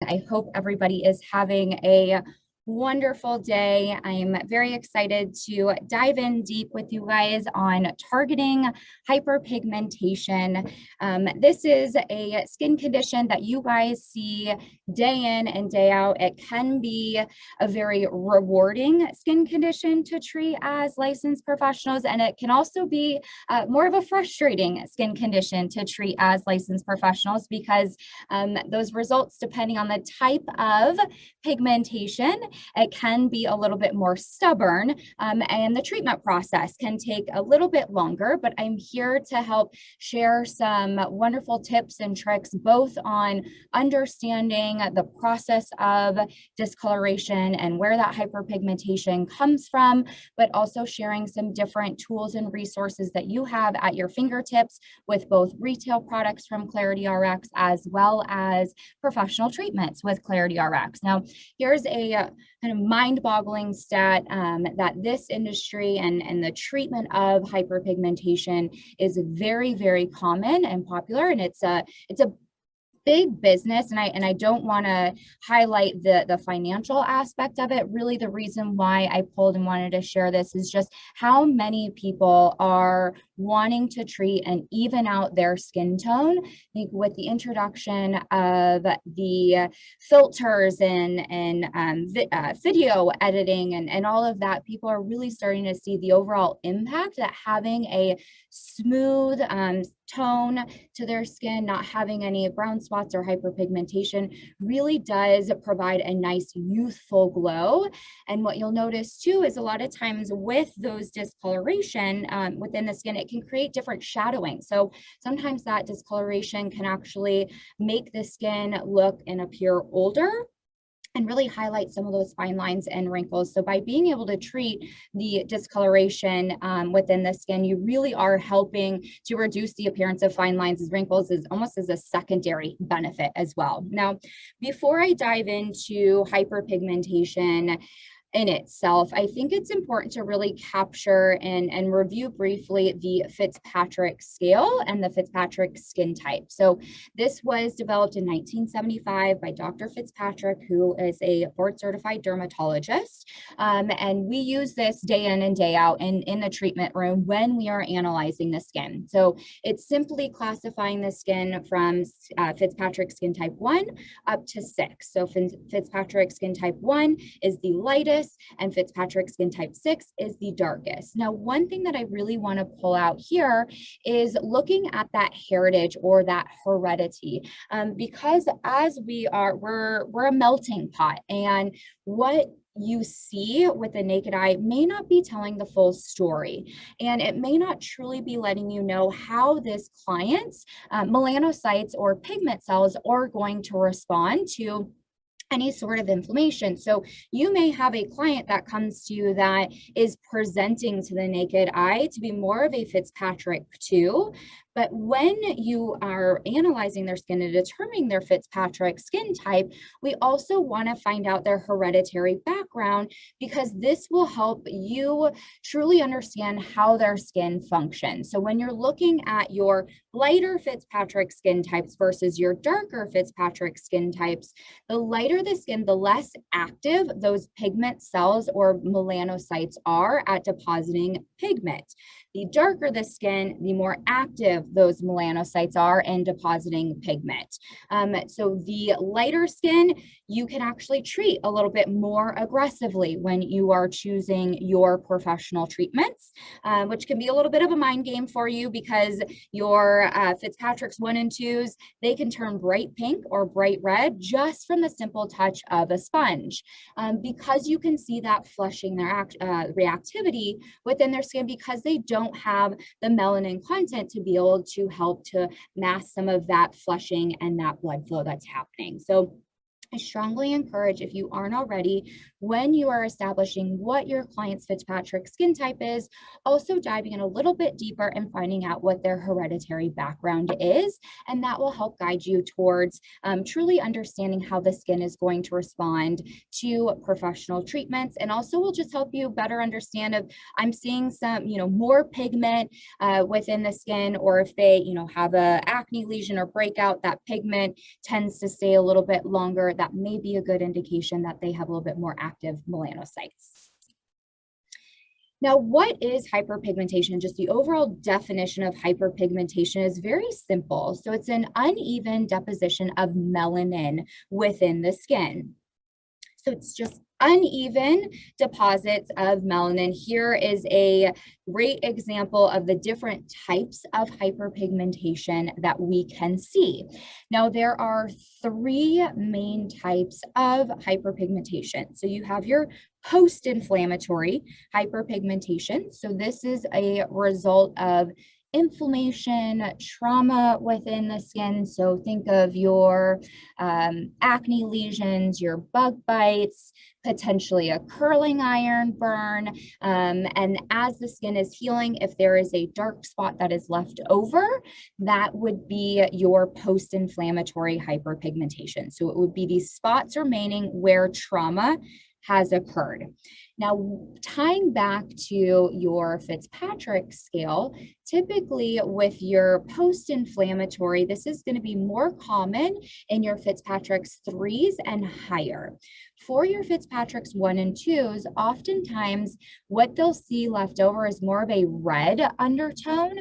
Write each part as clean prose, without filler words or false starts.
I hope everybody is having a wonderful day. I'm very excited to dive in deep with you guys on targeting hyperpigmentation. This is a skin condition that you guys see day in and day out. It can be a very rewarding skin condition to treat as licensed professionals, and it can also be more of a frustrating skin condition to treat as licensed professionals because those results, depending on the type of pigmentation, it can be a little bit more stubborn, and the treatment process can take a little bit longer, but I'm here to help share some wonderful tips and tricks, both on understanding the process of discoloration and where that hyperpigmentation comes from, but also sharing some different tools and resources that you have at your fingertips with both retail products from ClarityRx as well as professional treatments with ClarityRx. Now, here's a kind of mind-boggling stat that this industry and the treatment of hyperpigmentation is very, very common and popular, and it's a big business, and I don't want to highlight the financial aspect of it. Really, the reason why I pulled and wanted to share this is just how many people are wanting to treat and even out their skin tone. I think with the introduction of the filters and video editing and all of that, people are really starting to see the overall impact that having a smooth tone to their skin, not having any brown spots or hyperpigmentation, really does provide a nice youthful glow. And what you'll notice too is a lot of times with those discoloration within the skin, it can create different shadowing. So sometimes that discoloration can actually make the skin look and appear older and really highlight some of those fine lines and wrinkles. So by being able to treat the discoloration within the skin, you really are helping to reduce the appearance of fine lines and wrinkles almost as a secondary benefit as well. Now, before I dive into hyperpigmentation in itself, I think it's important to really capture and review briefly the Fitzpatrick scale and the Fitzpatrick skin type. So this was developed in 1975 by Dr. Fitzpatrick, who is a board-certified dermatologist. And we use this day in and day out in the treatment room when we are analyzing the skin. So it's simply classifying the skin from Fitzpatrick skin type 1 up to 6. So Fitzpatrick skin type 1 is the lightest, and Fitzpatrick skin type 6 is the darkest. Now, one thing that I really want to pull out here is looking at that heritage or that heredity, because as we're a melting pot, and what you see with the naked eye may not be telling the full story, and it may not truly be letting you know how this client's melanocytes or pigment cells are going to respond to any sort of inflammation. So you may have a client that comes to you that is presenting to the naked eye to be more of a Fitzpatrick 2, but when you are analyzing their skin and determining their Fitzpatrick skin type, we also want to find out their hereditary background, because this will help you truly understand how their skin functions. So when you're looking at your lighter Fitzpatrick skin types versus your darker Fitzpatrick skin types, the lighter the skin, the less active those pigment cells or melanocytes are at depositing pigment. The darker the skin, the more active those melanocytes are in depositing pigment. So the lighter skin, you can actually treat a little bit more aggressively when you are choosing your professional treatments, which can be a little bit of a mind game for you, because your Fitzpatrick's 1 and 2s, they can turn bright pink or bright red just from the simple touch of a sponge, because you can see that flushing their reactivity within their skin, because they don't have the melanin content to be able to help to mask some of that flushing and that blood flow that's happening. So I strongly encourage, if you aren't already, when you are establishing what your client's Fitzpatrick skin type is, also diving in a little bit deeper and finding out what their hereditary background is. And that will help guide you towards truly understanding how the skin is going to respond to professional treatments. And also will just help you better understand if I'm seeing some, more pigment within the skin, or if they, have a acne lesion or breakout, that pigment tends to stay a little bit longer. that may be a good indication that they have a little bit more active melanocytes. Now, what is hyperpigmentation? Just the overall definition of hyperpigmentation is very simple. So it's an uneven deposition of melanin within the skin. So it's just uneven deposits of melanin. Here is a great example of the different types of hyperpigmentation that we can see. Now, there are three main types of hyperpigmentation. So you have your post-inflammatory hyperpigmentation. So this is a result of inflammation, trauma within the skin. So think of your acne lesions, your bug bites, potentially a curling iron burn. And as the skin is healing, if there is a dark spot that is left over, that would be your post-inflammatory hyperpigmentation. So it would be these spots remaining where trauma has occurred. Now, tying back to your Fitzpatrick scale, typically with your post-inflammatory, this is going to be more common in your Fitzpatrick's 3s and higher. For your Fitzpatrick's 1 and 2s, oftentimes what they'll see left over is more of a red undertone,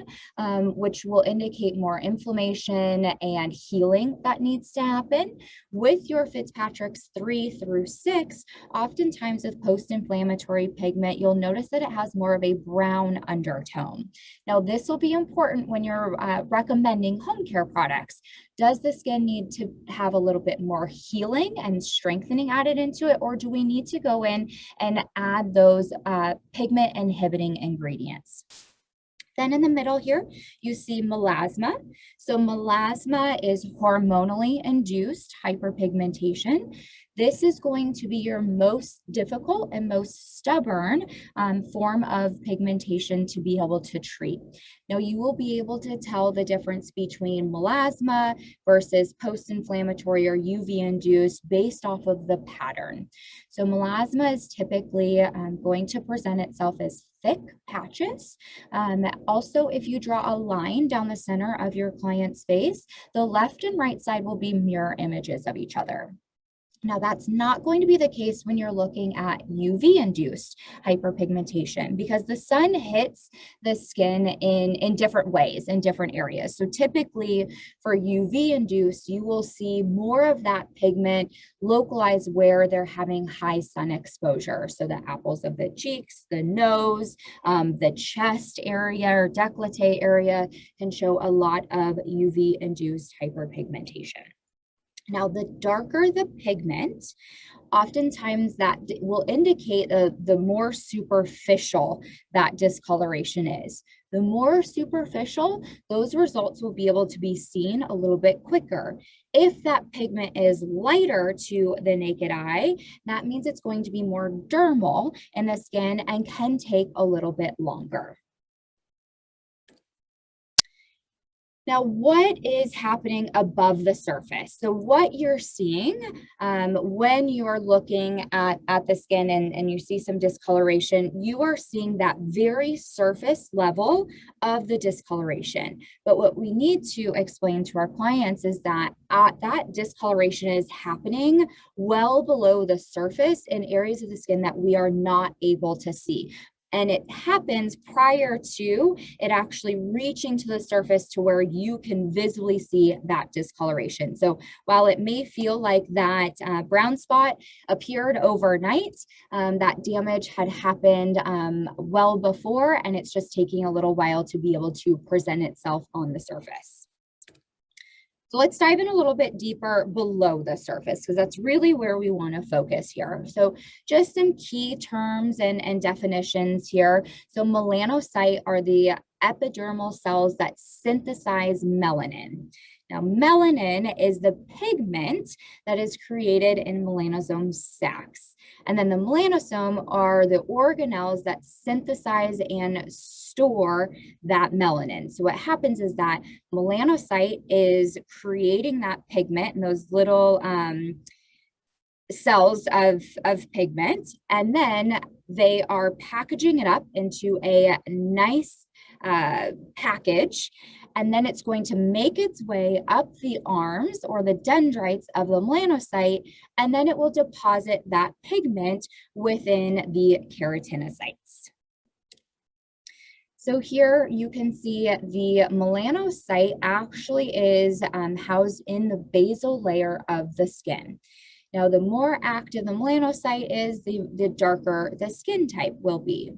which will indicate more inflammation and healing that needs to happen. With your Fitzpatrick's 3 through 6, oftentimes with post-inflammatory pigment, you'll notice that it has more of a brown undertone. Now, this will be important when you're recommending home care products. Does the skin need to have a little bit more healing and strengthening added into it, or do we need to go in and add those pigment inhibiting ingredients? Then in the middle here, you see melasma. So melasma is hormonally induced hyperpigmentation. This is going to be your most difficult and most stubborn form of pigmentation to be able to treat. Now, you will be able to tell the difference between melasma versus post-inflammatory or UV-induced based off of the pattern. So melasma is typically going to present itself as thick patches. Also, if you draw a line down the center of your client's face, the left and right side will be mirror images of each other. Now, that's not going to be the case when you're looking at UV-induced hyperpigmentation, because the sun hits the skin in different ways, in different areas. So typically for UV-induced, you will see more of that pigment localized where they're having high sun exposure. So the apples of the cheeks, the nose, the chest area or décolleté area can show a lot of UV-induced hyperpigmentation. Now, the darker the pigment, oftentimes that will indicate the more superficial that discoloration is. The more superficial, those results will be able to be seen a little bit quicker. If that pigment is lighter to the naked eye, that means it's going to be more dermal in the skin and can take a little bit longer. Now, what is happening above the surface? So what you're seeing when you're looking at the skin and you see some discoloration, you are seeing that very surface level of the discoloration. But what we need to explain to our clients is that that discoloration is happening well below the surface in areas of the skin that we are not able to see. And it happens prior to it actually reaching to the surface to where you can visibly see that discoloration. So while it may feel like that brown spot appeared overnight, that damage had happened well before, and it's just taking a little while to be able to present itself on the surface. So let's dive in a little bit deeper below the surface, because that's really where we want to focus here. So just some key terms and definitions here. So melanocyte are the epidermal cells that synthesize melanin. Now, melanin is the pigment that is created in melanosomes sacs. And then the melanosomes are the organelles that synthesize and store that melanin. So what happens is that melanocyte is creating that pigment and those little cells of pigment, and then they are packaging it up into a nice package. and then it's going to make its way up the arms or the dendrites of the melanocyte, and then it will deposit that pigment within the keratinocytes. So here you can see the melanocyte actually is housed in the basal layer of the skin. Now, the more active the melanocyte is, the darker the skin type will be.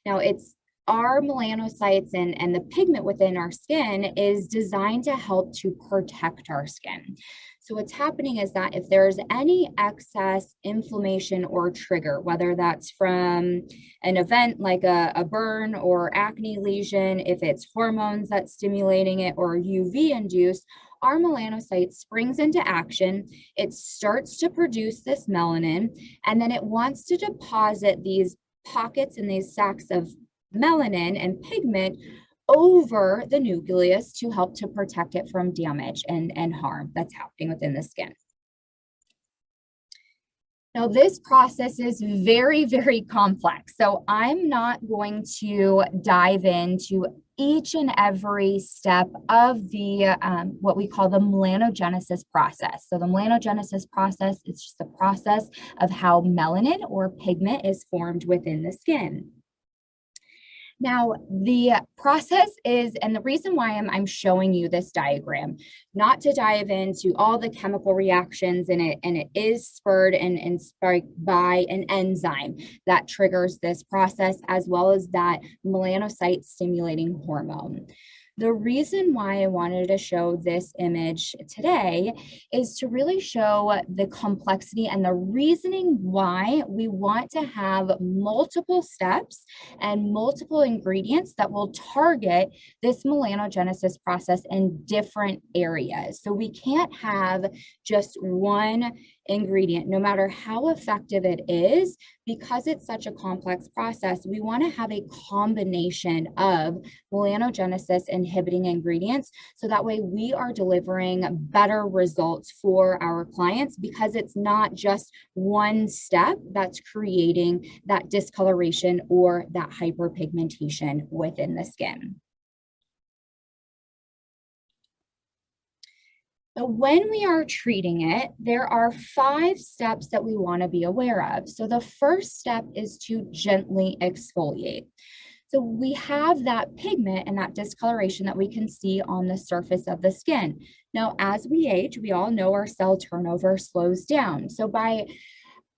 Now, it's our melanocytes and the pigment within our skin is designed to help to protect our skin. So what's happening is that if there's any excess inflammation or trigger, whether that's from an event like a burn or acne lesion, if it's hormones that's stimulating it or UV induced, our melanocyte springs into action. It starts to produce this melanin, and then it wants to deposit these pockets and these sacs of melanin and pigment over the nucleus to help to protect it from damage and harm that's happening within the skin. Now, this process is very, very complex, so I'm not going to dive into each and every step of the what we call the melanogenesis process. So the melanogenesis process is just the process of how melanin or pigment is formed within the skin. Now, the process is, and the reason why I'm showing you this diagram, not to dive into all the chemical reactions in it, and it is spurred and inspired by an enzyme that triggers this process, as well as that melanocyte stimulating hormone. The reason why I wanted to show this image today is to really show the complexity and the reasoning why we want to have multiple steps and multiple ingredients that will target this melanogenesis process in different areas. So we can't have just one ingredient, no matter how effective it is, because it's such a complex process. We want to have a combination of melanogenesis inhibiting ingredients, so that way we are delivering better results for our clients, because it's not just one step that's creating that discoloration or that hyperpigmentation within the skin. So when we are treating it, there are 5 steps that we want to be aware of. So the first step is to gently exfoliate. So we have that pigment and that discoloration that we can see on the surface of the skin. Now, as we age, we all know our cell turnover slows down. So by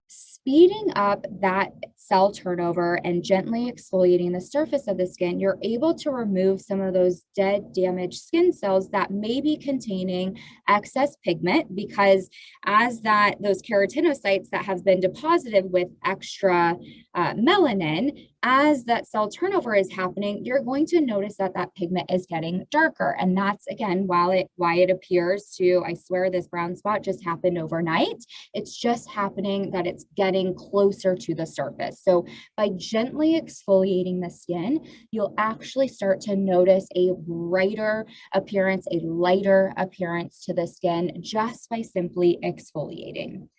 speeding up that cell turnover and gently exfoliating the surface of the skin, you're able to remove some of those dead, damaged skin cells that may be containing excess pigment, because as those keratinocytes that have been deposited with extra melanin, as that cell turnover is happening, you're going to notice that that pigment is getting darker. And that's, again, why it appears to, I swear this brown spot just happened overnight. It's just happening that it's getting closer to the surface. So by gently exfoliating the skin, you'll actually start to notice a brighter appearance, a lighter appearance to the skin, just by simply exfoliating.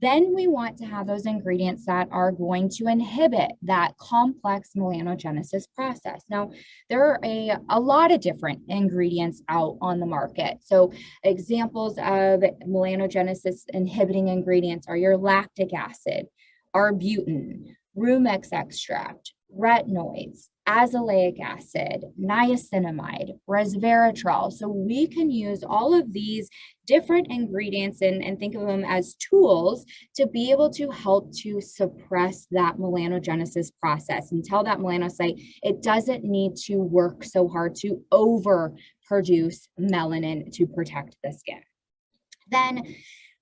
Then we want to have those ingredients that are going to inhibit that complex melanogenesis process. Now, there are a lot of different ingredients out on the market. So examples of melanogenesis inhibiting ingredients are your lactic acid, arbutin, rumex extract, retinoids, azelaic acid, niacinamide, resveratrol. So we can use all of these different ingredients and think of them as tools to be able to help to suppress that melanogenesis process and tell that melanocyte it doesn't need to work so hard to overproduce melanin to protect the skin. Then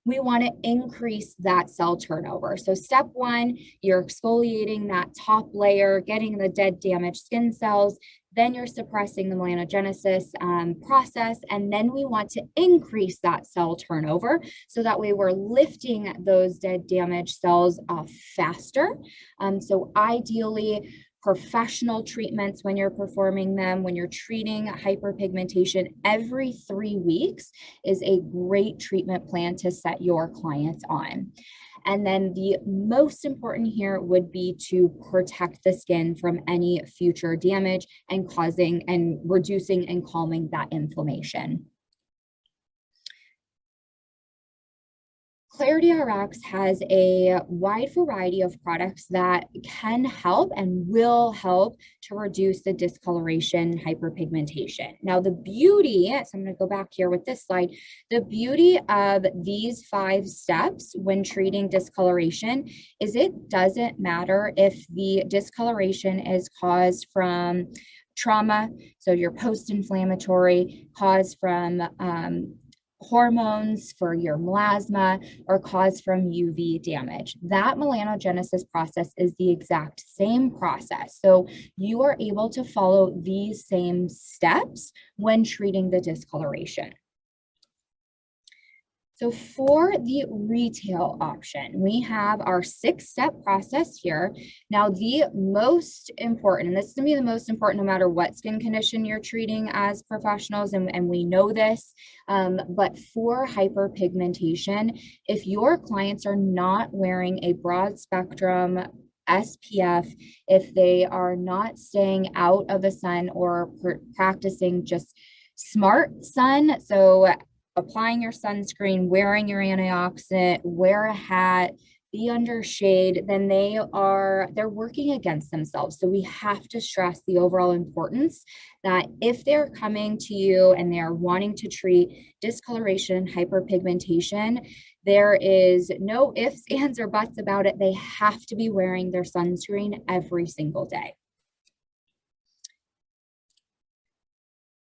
we want to increase that cell turnover. So step 1, you're exfoliating that top layer, getting the dead, damaged skin cells. Then you're suppressing the melanogenesis process. And then we want to increase that cell turnover. So that way we're lifting those dead, damaged cells faster. So ideally, professional treatments when you're performing them, when you're treating hyperpigmentation every 3 weeks is a great treatment plan to set your clients on. And then the most important here would be to protect the skin from any future damage and causing and reducing and calming that inflammation. ClarityRx has a wide variety of products that can help and will help to reduce the discoloration hyperpigmentation. Now, the beauty, so I'm going to go back here with this slide, the beauty of these 5 steps when treating discoloration is it doesn't matter if the discoloration is caused from trauma, so your post-inflammatory, caused from hormones for your melasma, or caused from UV damage. That melanogenesis process is the exact same process. So you are able to follow these same steps when treating the discoloration. So for the retail option, we have our 6-step process here. Now, the most important, and this is gonna be the most important no matter what skin condition you're treating as professionals, and we know this, but for hyperpigmentation, if your clients are not wearing a broad spectrum SPF, if they are not staying out of the sun or practicing just smart sun, so applying your sunscreen, wearing your antioxidant, wear a hat, be under shade, then they're working against themselves. So we have to stress the overall importance that if they're coming to you and they're wanting to treat discoloration, hyperpigmentation, there is no ifs, ands, or buts about it. They have to be wearing their sunscreen every single day.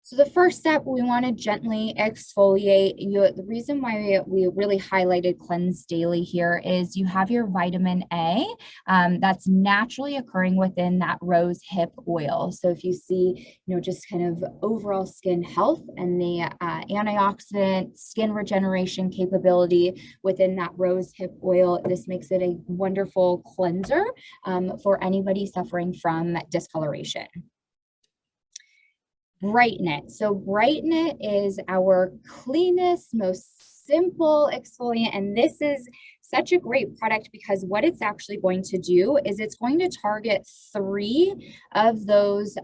So the first step, we want to gently exfoliate. The reason why we really highlighted cleanse daily here is you have your vitamin A that's naturally occurring within that rose hip oil. So if you see, just kind of overall skin health and the antioxidant skin regeneration capability within that rose hip oil, this makes it a wonderful cleanser for anybody suffering from discoloration. Brighten It. So Brighten It is our cleanest, most simple exfoliant, and this is such a great product because what it's actually going to do is it's going to target 3 of those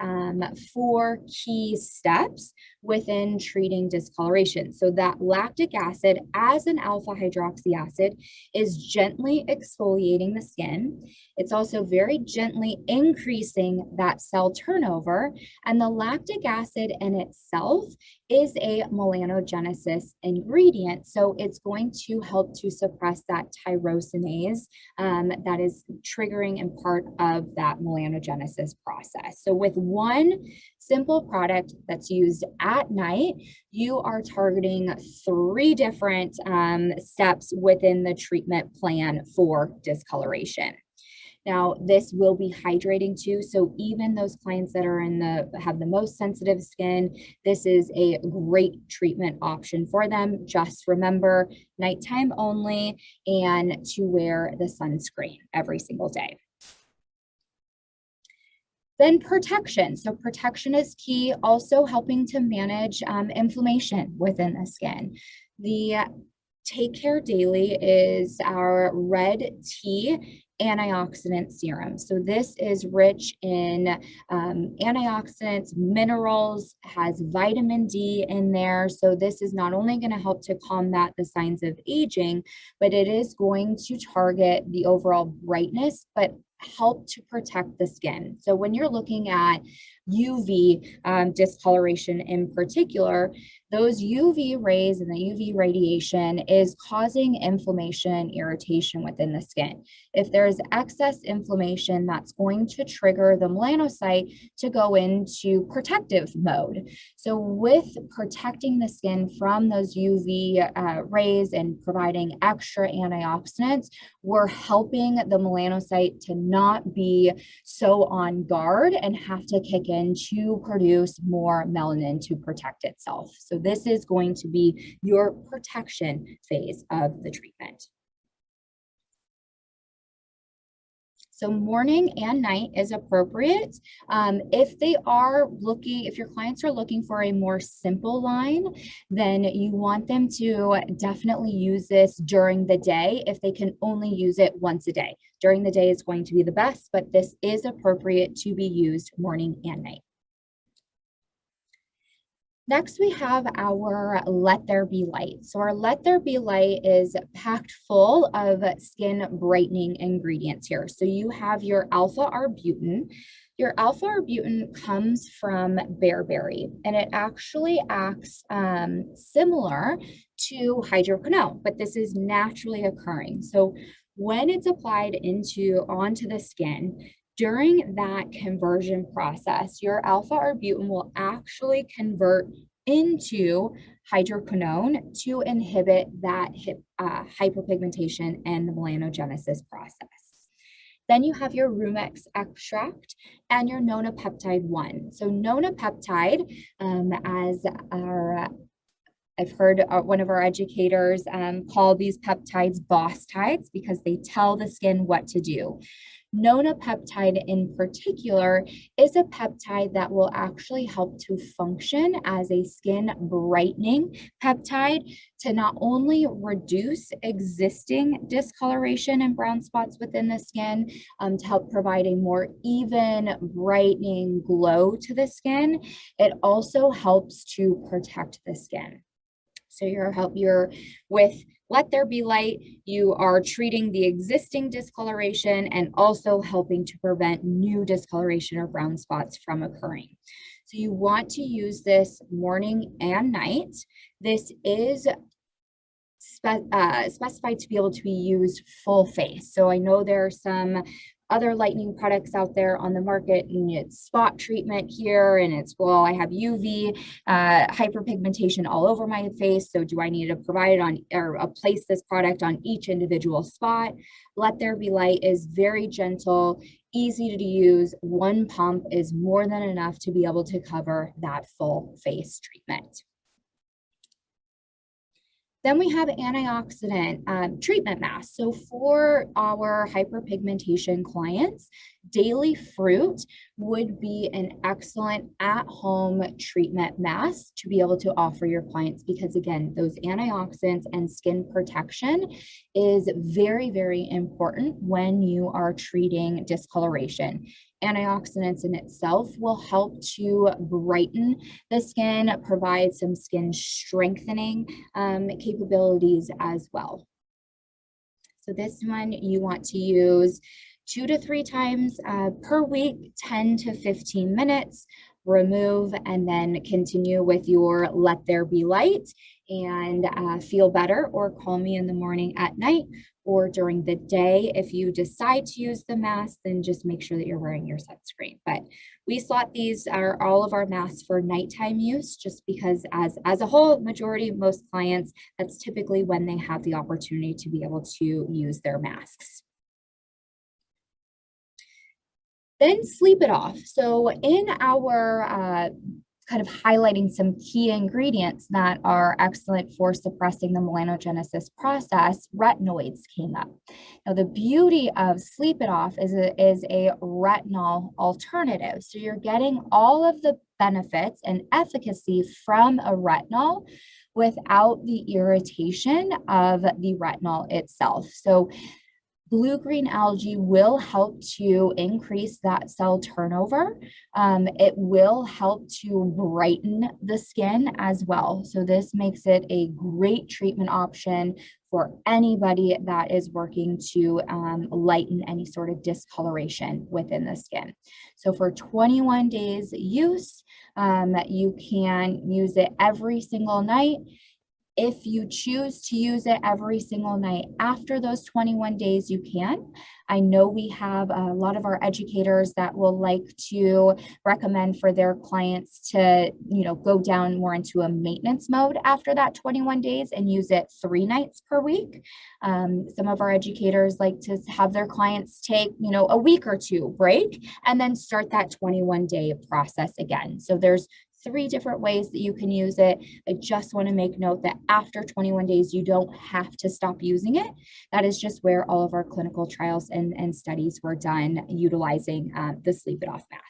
4 key steps within treating discoloration. So that lactic acid as an alpha hydroxy acid is gently exfoliating the skin. It's also very gently increasing that cell turnover, and the lactic acid in itself is a melanogenesis ingredient. So it's going to help to suppress that tyrosinase that is triggering and part of that melanogenesis process. So with one simple product that's used at night, you are targeting 3 different steps within the treatment plan for discoloration. Now, this will be hydrating too. So even those clients that are have the most sensitive skin, this is a great treatment option for them. Just remember, nighttime only, and to wear the sunscreen every single day. Then protection. So protection is key, also helping to manage inflammation within the skin. The Take Care Daily is our red tea antioxidant serum. So this is rich in antioxidants, minerals, has vitamin D in there. So this is not only going to help to combat the signs of aging, but it is going to target the overall brightness, but help to protect the skin. So when you're looking at UV discoloration in particular, those UV rays and the UV radiation is causing inflammation and irritation within the skin. If there's excess inflammation, that's going to trigger the melanocyte to go into protective mode. So with protecting the skin from those UV rays and providing extra antioxidants, we're helping the melanocyte to not be so on guard and have to kick in to produce more melanin to protect itself. So this is going to be your protection phase of the treatment. So morning and night is appropriate. If your clients are looking for a more simple line, then you want them to definitely use this during the day if they can only use it once a day. During the day is going to be the best, but this is appropriate to be used morning and night. Next, we have our Let There Be Light. So our Let There Be Light is packed full of skin brightening ingredients here. So you have your alpha-arbutin. Your alpha-arbutin comes from bearberry, and it actually acts similar to hydroquinone, but this is naturally occurring. So when it's applied onto the skin, during that conversion process, your alpha-arbutin will actually convert into hydroquinone to inhibit that hyperpigmentation and the melanogenesis process. Then you have your Rumex extract and your Nona Peptide 1. So Nona Peptide, I've heard one of our educators call these peptides boss tides because they tell the skin what to do. Nona Peptide in particular is a peptide that will actually help to function as a skin brightening peptide to not only reduce existing discoloration and brown spots within the skin, to help provide a more even brightening glow to the skin, it also helps to protect the skin. So you're with Let There Be Light, you are treating the existing discoloration and also helping to prevent new discoloration or brown spots from occurring. So you want to this morning and night. This is specified to be able to be used full face. So I know there are some other lightening products out there on the market, and it's spot treatment here, and it's, well, I have UV hyperpigmentation all over my face, so do I need to provide it on or place this product on each individual spot? Let There Be Light is very gentle, easy to use. One pump is more than enough to be able to cover that full face treatment. Then we have antioxidant treatment masks. So for our hyperpigmentation clients, daily fruit would be an excellent at-home treatment mask to be able to offer your clients because, again, those antioxidants and skin protection is very, very important when you are treating discoloration. Antioxidants in itself will help to brighten the skin, provide some skin strengthening capabilities as well. So this one you want to use 2 to 3 times per week, 10 to 15 minutes, remove, and then continue with your Let There Be Light and feel better, or call me in the morning, at night, or during the day. If you decide to use the mask, then just make sure that you're wearing your sunscreen. But we slot all of our masks for nighttime use, just because as a whole, majority of most clients, that's typically when they have the opportunity to be able to use their masks. Then sleep it off. So in our kind of highlighting some key ingredients that are excellent for suppressing the melanogenesis process, retinoids came up. Now, the beauty of Sleep It Off is a retinol alternative. So you're getting all of the benefits and efficacy from a retinol without the irritation of the retinol itself. So blue-green algae will help to increase that cell turnover. It will help to brighten the skin as well. So this makes it a great treatment option for anybody that is working to lighten any sort of discoloration within the skin. So for 21 days use, you can use it every single night. If you choose to use it every single night after those 21 days, you can. I know we have a lot of our educators that will like to recommend for their clients to, go down more into a maintenance mode after that 21 days and use it 3 nights per week. Some of our educators like to have their clients take, a week or 2 break and then start that 21-day process again. So there's 3 different ways that you can use it. I just want to make note that after 21 days, you don't have to stop using it. That is just where all of our clinical trials and studies were done utilizing the Sleep It Off mask.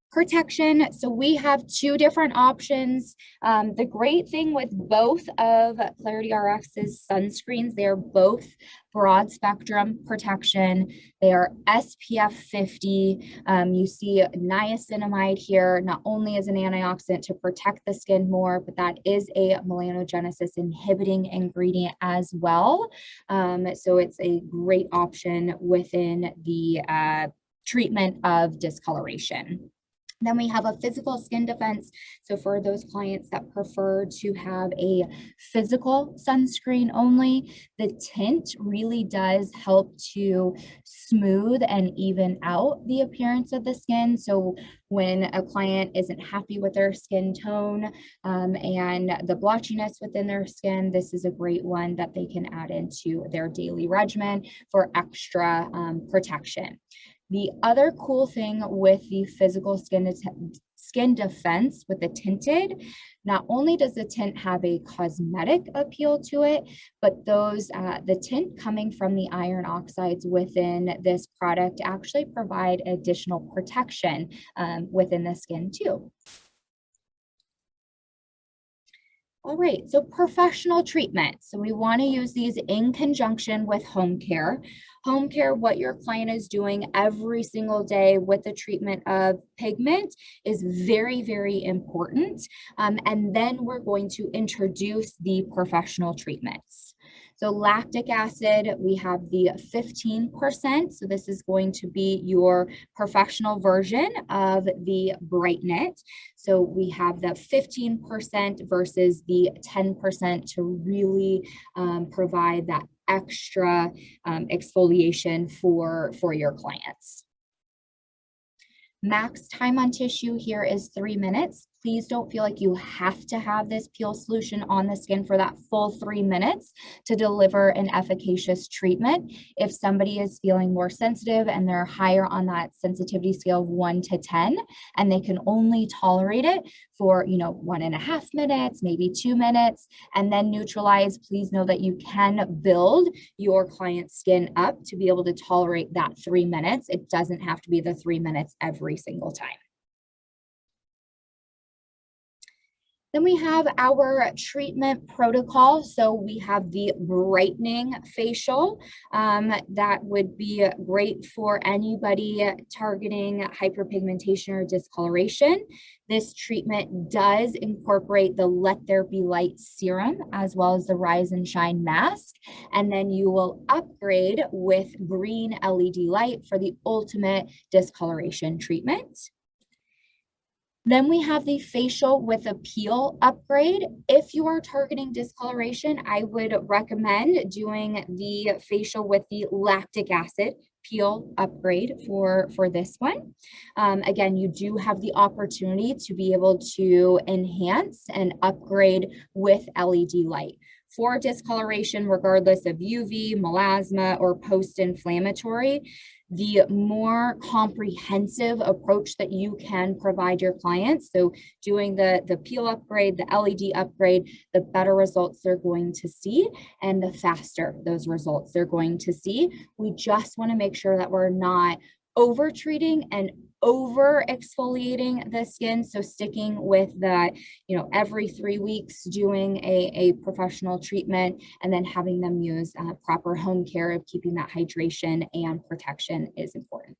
Protection. So we have 2 different options. The great thing with both of ClarityRx's sunscreens, they're both broad spectrum protection. They are SPF 50. You see niacinamide here, not only as an antioxidant to protect the skin more, but that is a melanogenesis inhibiting ingredient as well. So it's a great option within the treatment of discoloration. Then we have a physical skin defense. So for those clients that prefer to have a physical sunscreen only, the tint really does help to smooth and even out the appearance of the skin. So when a client isn't happy with their skin tone and the blotchiness within their skin, this is a great one that they can add into their daily regimen for extra protection. The other cool thing with the physical skin defense with the tinted, not only does the tint have a cosmetic appeal to it, but the tint coming from the iron oxides within this product actually provide additional protection within the skin too. All right, so professional treatment. So we want to use these in conjunction with home care. Home care, what your client is doing every single day with the treatment of pigment is very, very important. And then we're going to introduce the professional treatments. So lactic acid, we have the 15%. So this is going to be your professional version of the Brighten. So we have the 15% versus the 10% to really provide that extra exfoliation for your clients. Max time on tissue here is 3 minutes. Please don't feel like you have to have this peel solution on the skin for that full 3 minutes to deliver an efficacious treatment. If somebody is feeling more sensitive and they're higher on that sensitivity scale of 1 to 10, and they can only tolerate it for 1.5 minutes, maybe 2 minutes, and then neutralize, please know that you can build your client's skin up to be able to tolerate that 3 minutes. It doesn't have to be the 3 minutes every single time. Then we have our treatment protocol. So we have the brightening facial that would be great for anybody targeting hyperpigmentation or discoloration. This treatment does incorporate the Let There Be Light serum as well as the Rise and Shine mask. And then you will upgrade with green LED light for the ultimate discoloration treatment. Then we have the facial with a peel upgrade. If you are targeting discoloration, I would recommend doing the facial with the lactic acid peel upgrade for this one. Again, you do have the opportunity to be able to enhance and upgrade with LED light. For discoloration, regardless of UV, melasma, or post-inflammatory, the more comprehensive approach that you can provide your clients. So doing the peel upgrade, the LED upgrade, the better results they're going to see and the faster those results they're going to see. We just want to make sure that we're not over treating and over exfoliating the skin. So sticking with that, every 3 weeks doing a professional treatment and then having them use proper home care of keeping that hydration and protection is important.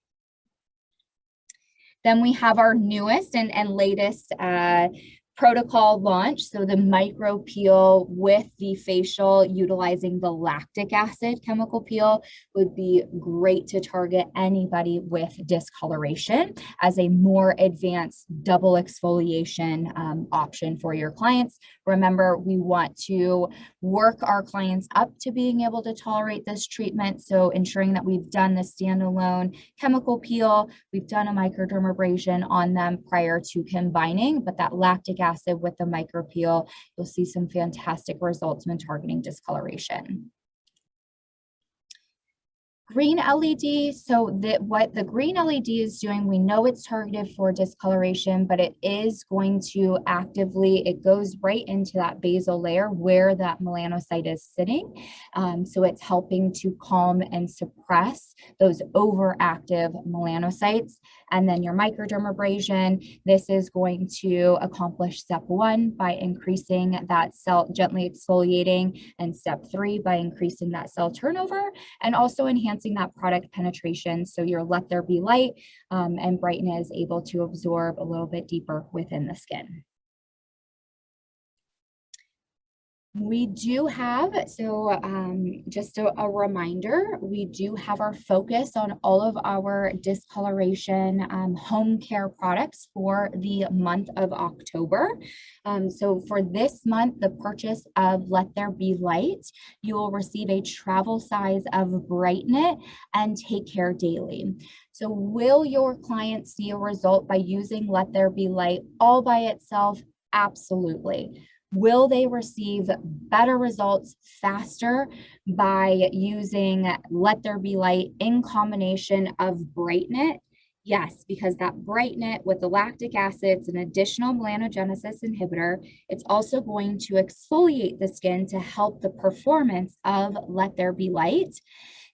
Then we have our newest and latest protocol launch. So the micro peel with the facial utilizing the lactic acid chemical peel would be great to target anybody with discoloration as a more advanced double exfoliation option for your clients. Remember, we want to work our clients up to being able to tolerate this treatment. So ensuring that we've done the standalone chemical peel, we've done a microdermabrasion on them prior to combining, but that lactic acid with the micro peel, you'll see some fantastic results when targeting discoloration. Green LED, so what the green LED is doing, we know it's targeted for discoloration, but it is going to actively, it goes right into that basal layer where that melanocyte is sitting. So it's helping to calm and suppress those overactive melanocytes. And then your microdermabrasion, this is going to accomplish step 1 by increasing that cell, gently exfoliating, and step 3 by increasing that cell turnover, and also enhancing that product penetration. So your Let There Be Light and Brighten is able to absorb a little bit deeper within the skin. We do have, so just a reminder, we do have our focus on all of our discoloration home care products for the month of October. So for this month, the purchase of Let There Be Light, you will receive a travel size of Brighten It and Take Care Daily. So will your clients see a result by using Let There Be Light all by itself? Absolutely. Will they receive better results faster by using Let There Be Light in combination of Brighten It? Yes, because that Brighten It with the lactic acid, it's an additional melanogenesis inhibitor. It's also going to exfoliate the skin to help the performance of Let There Be Light.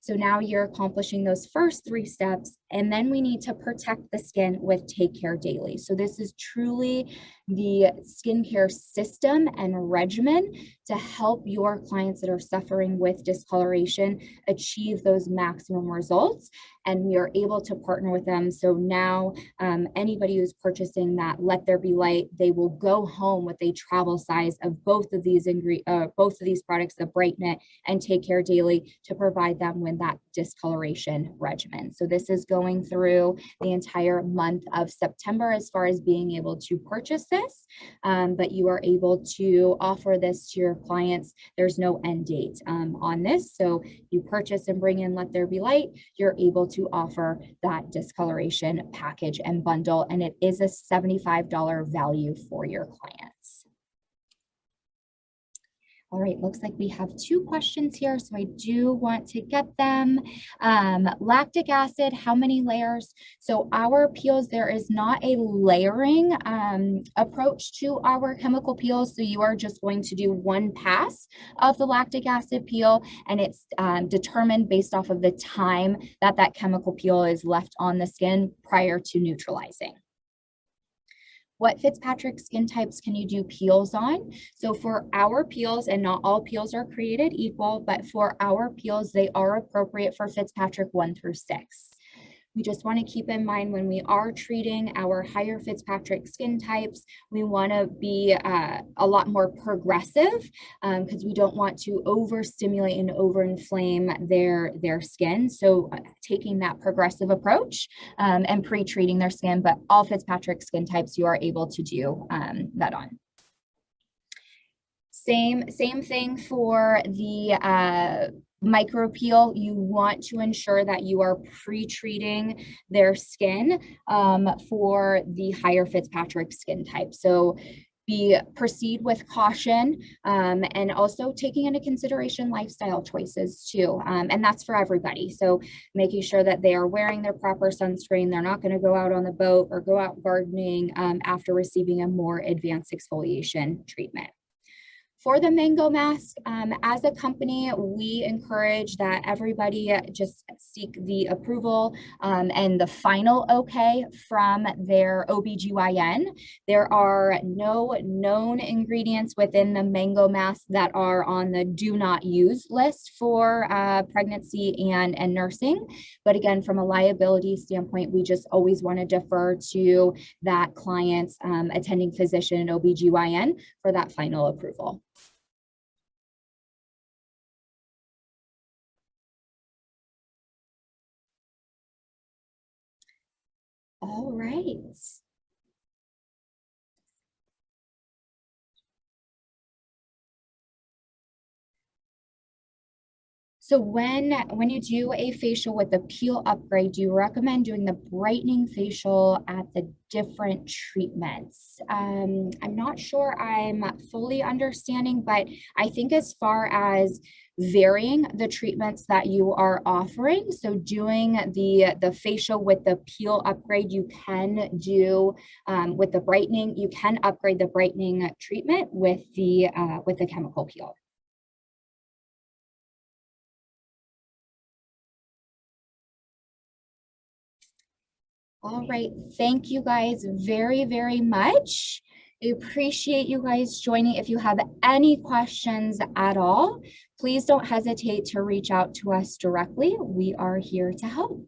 So now you're accomplishing those first 3 steps, and then we need to protect the skin with Take Care Daily. So this is truly the skincare system and regimen to help your clients that are suffering with discoloration achieve those maximum results. And we are able to partner with them. So now anybody who's purchasing that Let There Be Light, they will go home with a travel size of both of these products, the Brighten It and Take Care Daily, to provide them with that discoloration regimen. So this is going through the entire month of September as far as being able to purchase this, but you are able to offer this to your clients. There's no end date on this. So you purchase and bring in Let There Be Light, you're able to offer that discoloration package and bundle, and it is a $75 value for your clients. All right, looks like we have 2 questions here, so I do want to get them. Lactic acid, how many layers? So our peels, there is not a layering approach to our chemical peels. So you are just going to do 1 pass of the lactic acid peel, and it's determined based off of the time that that chemical peel is left on the skin prior to neutralizing. What Fitzpatrick skin types can you do peels on? So for our peels, and not all peels are created equal, but for our peels, they are appropriate for Fitzpatrick 1 through 6. We just want to keep in mind when we are treating our higher Fitzpatrick skin types, we want to be a lot more progressive because we don't want to overstimulate and overinflame their skin. So taking that progressive approach and pre-treating their skin, but all Fitzpatrick skin types you are able to do that on. Same thing for the micro peel. You want to ensure that you are pre-treating their skin for the higher Fitzpatrick skin type. So proceed with caution and also taking into consideration lifestyle choices too. And that's for everybody. So making sure that they are wearing their proper sunscreen. They're not going to go out on the boat or go out gardening after receiving a more advanced exfoliation treatment. For the mango mask, as a company, we encourage that everybody just seek the approval and the final okay from their OBGYN. There are no known ingredients within the mango mask that are on the do not use list for pregnancy and nursing. But again, from a liability standpoint, we just always want to defer to that client's attending physician and OBGYN for that final approval. All right. So when you do a facial with the peel upgrade, do you recommend doing the brightening facial at the different treatments? I'm not sure I'm fully understanding, but I think as far as varying the treatments that you are offering, so doing the facial with the peel upgrade, you can do with the brightening, you can upgrade the brightening treatment with the chemical peel. All right. Thank you guys very, very much. I appreciate you guys joining. If you have any questions at all, please don't hesitate to reach out to us directly. We are here to help.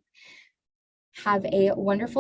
Have a wonderful